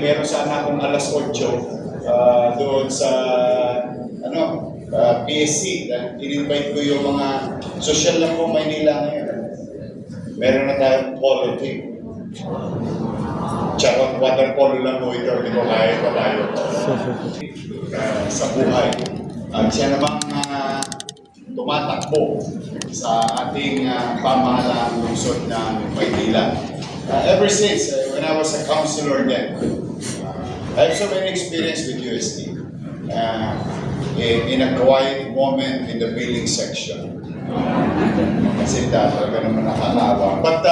meron sana akong alas 8 doon sa PSC. In-invite ko yung mga social lang po Maynila ngayon. Meron na tayong polo team. Tsaka water polo lang po ito. Hindi ko kaya pa tayo sa buhay. Siya namang tumatakbo sa ating pamahalaan lungsod ng Maynila. Ever since, when I was a councilor then, I have so many experience with UST. In a quiet moment in the billing section. Kasi talaga naman nakakawa. But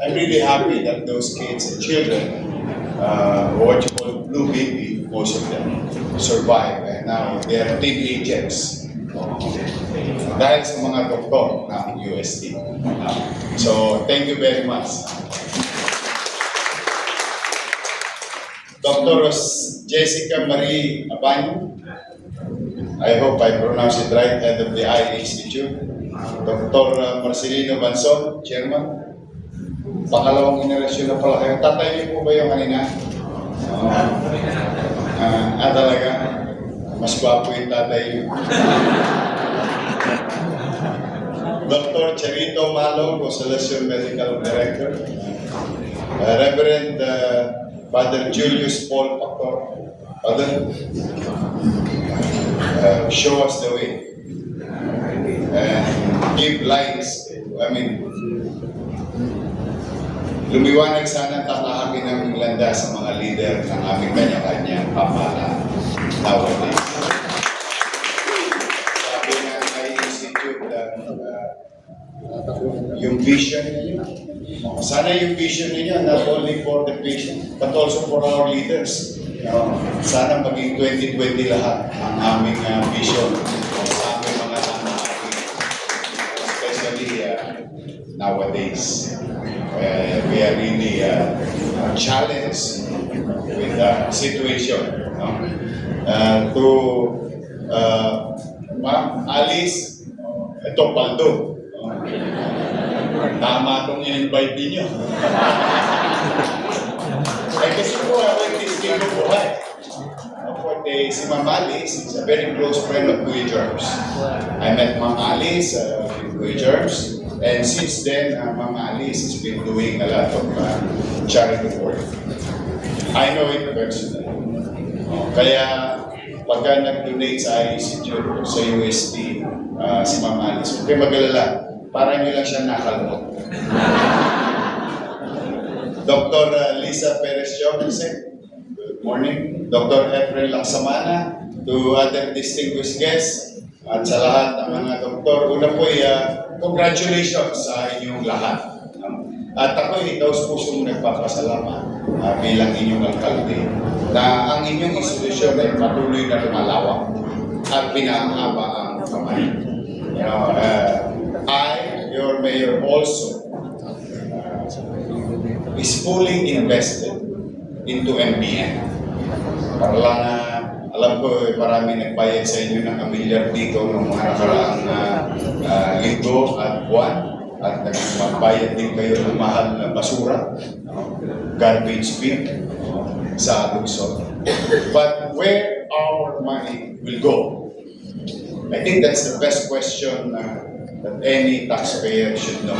I'm really happy that those kids and children, what you call blue baby, most of them, survive. And now they are team agents. Dahil sa mga doktor ng UST. So, thank you very much. Dr. Jessica Marie Abanyo, I hope I pronounce it right, head of the Eye Institute. Dr. Marcelino Banson, chairman. Pangalawang generasyon na pala kayo. Tatay niyo po ba yung kanina? Talaga? Mas gwapo yung tatay niyo. Dr. Charito Malo, Consolacion Medical Director. Reverend Father Julius Paul Pactor. Father, show us the way. Give lights. Lumiwanag sana tatahakin ng landa sa mga leader ng aming kanya-kanyang pamahalaan nowadays. Sabi ng Eye Institute, yung vision ninyo. Sana yung vision ninyo, not only for the patient, but also for our leaders. Sana maging 2020 lahat ang aming vision sa aming mga nanahapin. Especially nowadays. We are really challenged with the situation. To Ma'am Alice, ito Paldo. Tama itong in-invite ninyo. Kasi po ako yung testing ng buhay. Si Ma'am Alice is a very close friend of Kuya Germs. I met Ma'am Alice with Kuya Germs. And since then, Ma'am Alice has been doing a lot of charity work. I know it personally. Kaya pagka nag-donate sa Eye Institute, sa UST, si Ma'am Alice, huwag kayo mag-alala. Parang nyo lang siya nakalmot. Dr. Lisa Perez-Johnson, good morning. Dr. Efren Laksamana, to other distinguished guests, at sa lahat ng mga doktor. Una po congratulations sa inyong lahat. At ako taos pusong nagpapasalamat bilang inyong alkalde na ang inyong institusyon ay patuloy na lumalawak at pinahaba ang kamay. I, your mayor also, is fully invested into MBN. Para lang alam ko marami nagbayad sa inyo ng kamilyar dito ng mga nakaraang linggo at buwan at nagbayad din kayo ng mahal na basura, garbage bin sa lungsod. But where our money will go? I think that's the best question that any taxpayer should know.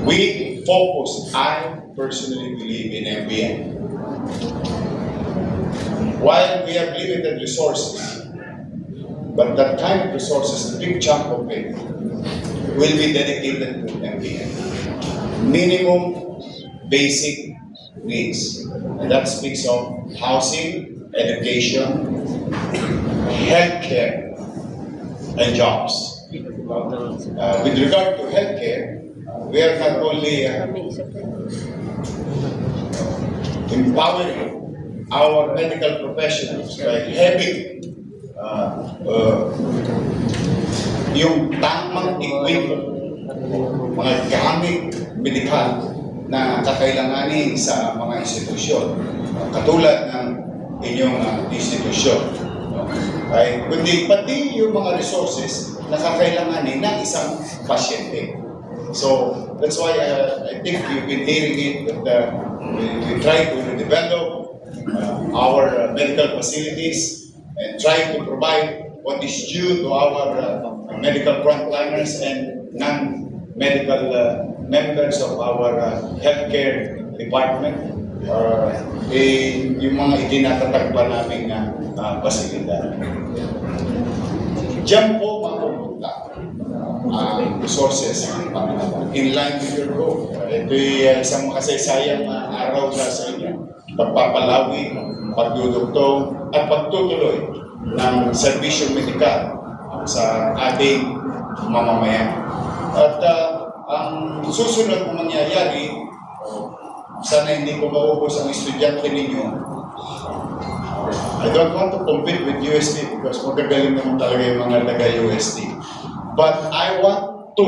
We focus, I personally believe in MBN. While we have limited resources, but that kind of resources, a big chunk of it, will be dedicated to MBN. Minimum basic needs. And that speaks of housing, education, healthcare, and jobs. With regard to healthcare, we are not only empowering our medical professionals by having yung tamang equipment, mga gamit medikal na kakailanganin sa mga institusyon, katulad ng inyong institusyon. Kundi pati yung mga resources na kakailanganin ng isang pasyente. So that's why I think you've been hearing it that we try to develop our medical facilities and try to provide what is due to our medical frontliners and non-medical members of our healthcare department. Yung mga itinatatag pa namin pasilidad. Diyan po mapupunta resources in line with your goal. Ito'y isang makasaysayang araw sa inyo. Pagpapalawi, pagdudugtong, at pagtutuloy ng serbisyo medikal sa ating mamamayan. At ang susunod na mangyayari, sana hindi ko maubos ang estudyante ninyo. I don't want to compete with UST because magagaling naman talaga yung mga taga-UST. But I want to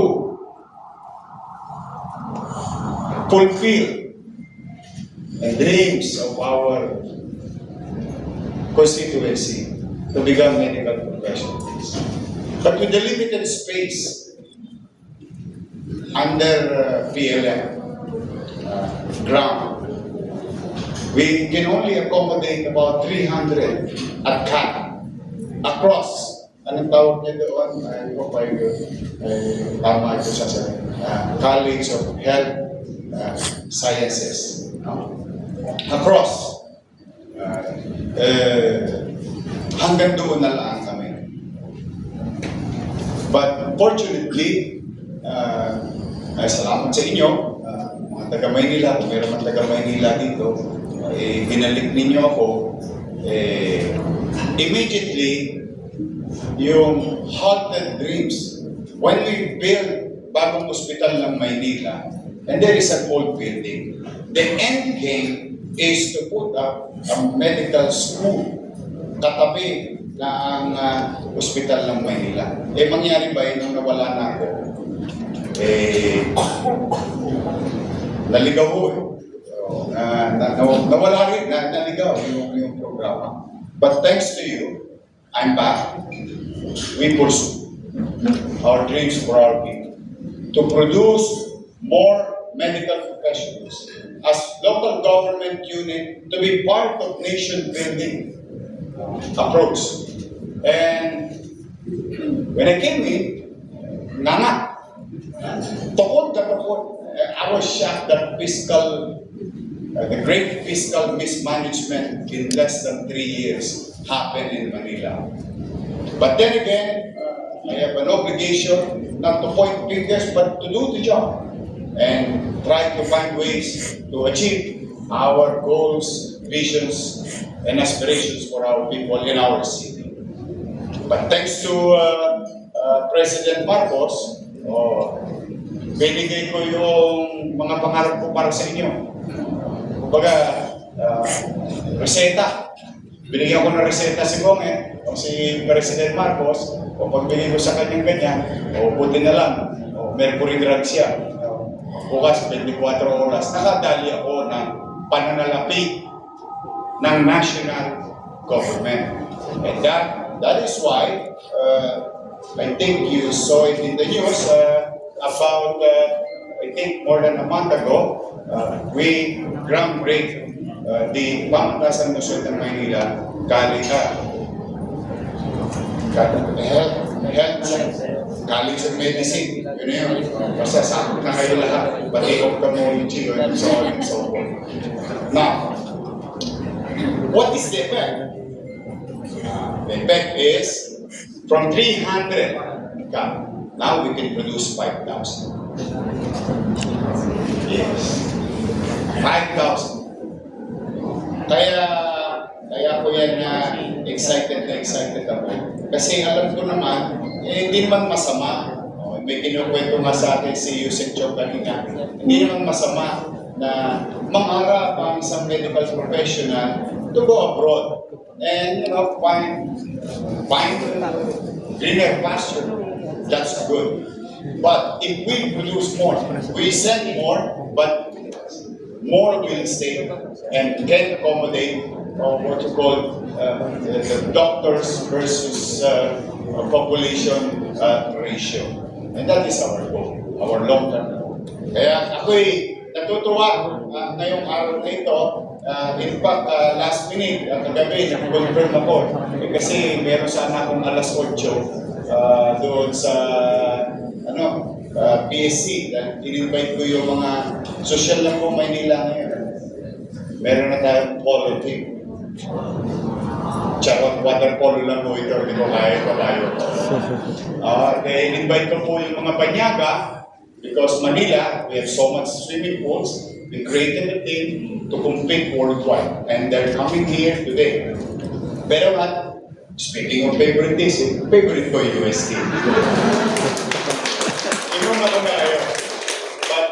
fulfill the dreams of our constituency to become medical professionals. But with the limited space under PLM ground, we can only accommodate about 300 at CAT across. Anong tawag niya doon? I hope I tama ito sa College of Health Sciences. Across. Hanggang doon na lang kami. But fortunately, salamat sa inyo, mga taga-Maynila, kung meron mga taga-Maynila dito, binalik ninyo ako, immediately, yung halted dreams, when we build bagong ospital ng Maynila, and there is an old building, the end game is to put up a medical school katabi na ang ospital ng Maynila. Mangyari ba nung nawala na ako? Naligaw ko nawala rin, naligaw yung programa. But thanks to you, I'm back. We pursue our dreams for our people to produce more medical professionals as local government unit to be part of nation building approach. And when I came in, tukod ka tukod. I was shocked that the great fiscal mismanagement in less than 3 years happened in Manila. But then again, I have an obligation not to point fingers, but to do the job and try to find ways to achieve our goals, visions, and aspirations for our people in our city. But thanks to President Marcos, binigay ko yung mga pangarap ko para sa inyo. Kumbaga, reseta. Binigyan ko ng reseta si Gome o si President Marcos, o pagbigay ko sa kanyang ganyan, o buti na lang, mercury drug siya. Bukas, 24 oras, nakadali ako ng pananalapi ng national government. And that is why, I think you saw it in the news about, I think more than a month ago, we groundbreak the Pangatasan Luzon ng Maynila College of Medicine. Yun na yun. Basta sakot na kayo lahat. Pati ophthalmology and so on and so forth. Now, what is the effect? The effect is from 300 now we can produce 5,000. Yes. 5,000. Kaya ko yan excited ako. Kasi alam ko naman, hindi naman masama. May kinukwento nga sa akin si Yusek Chok kanina. Hindi naman masama na mangarap ang isang medical professional to go abroad and find greener pasture. That's good. But if we produce more, we send more, but more will stay and can accommodate what you call the doctors versus population ratio. And that is our goal, our long-term goal. Kaya ako'y natutuwa ngayong araw na ito In fact, last minute, kagabi, nag-confirm ako. Kasi meron sana akong alas 8 doon sa PSC. In-invite ko yung mga social lang po Maynila ngayon. Meron na tayong polo team. Charot, water polo lang po ito. Hindi ko kaya pa tayo. In-invite ko po yung mga banyaga because Manila, we have so much swimming pools. We created a team to compete worldwide. And they're coming here today. Pero speaking of favoritism, favorite ko yung US team. But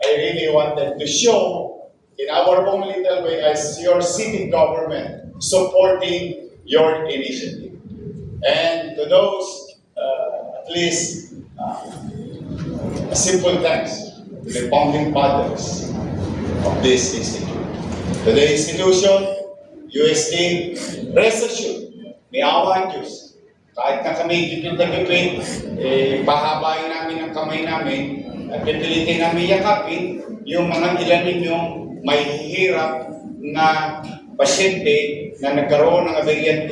I really wanted to show in our own little way as your city government supporting your initiative. And to those, at least, simple thanks to the founding fathers of this institute. To the institution, UST, rest assured, may awa ang Diyos. Kahit na kami gipit na gipit, pahabain namin ang kamay namin at pipilitin namin yakapin yung mga ilan ninyong may hirap na pasyente na nagkaroon ng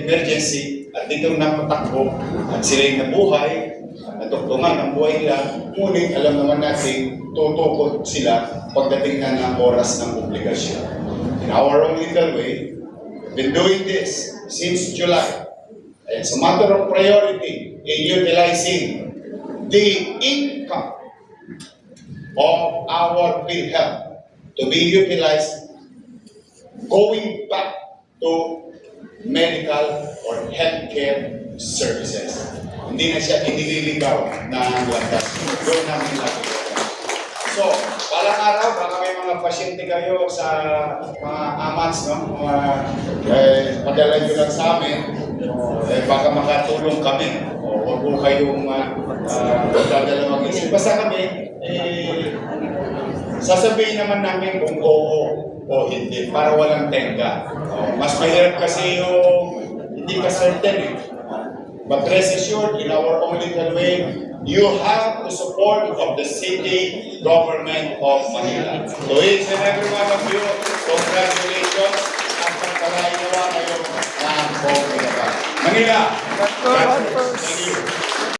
emergency at dito napatakbo at sila'y nabuhay, natugtungan ang buhay nila, ngunit alam naman natin, tutukot sila pagdating na ng oras ng obligasyon. In our own little way, we've been doing this since July. It's a matter of priority in utilizing the income of our PhilHealth to be utilized going back to medical or healthcare services. Hindi na siya inililigaw na landas. Doon namin lagi. So, palang araw, baka may mga pasyente kayo sa mga amats, no? Padala nyo lang sa amin. Baka makatulong kami. Huwag po kayong magdadala mag-isip. Basta kami, sasabihin naman namin kung oo o hindi para walang tenga. Mas mahirap kasi yung hindi ka certain. But rest assured, in our own little way, you have the support of the city government of Manila. To each and every one of you, congratulations at pagkalainawa kayo ng Manila. Thank you.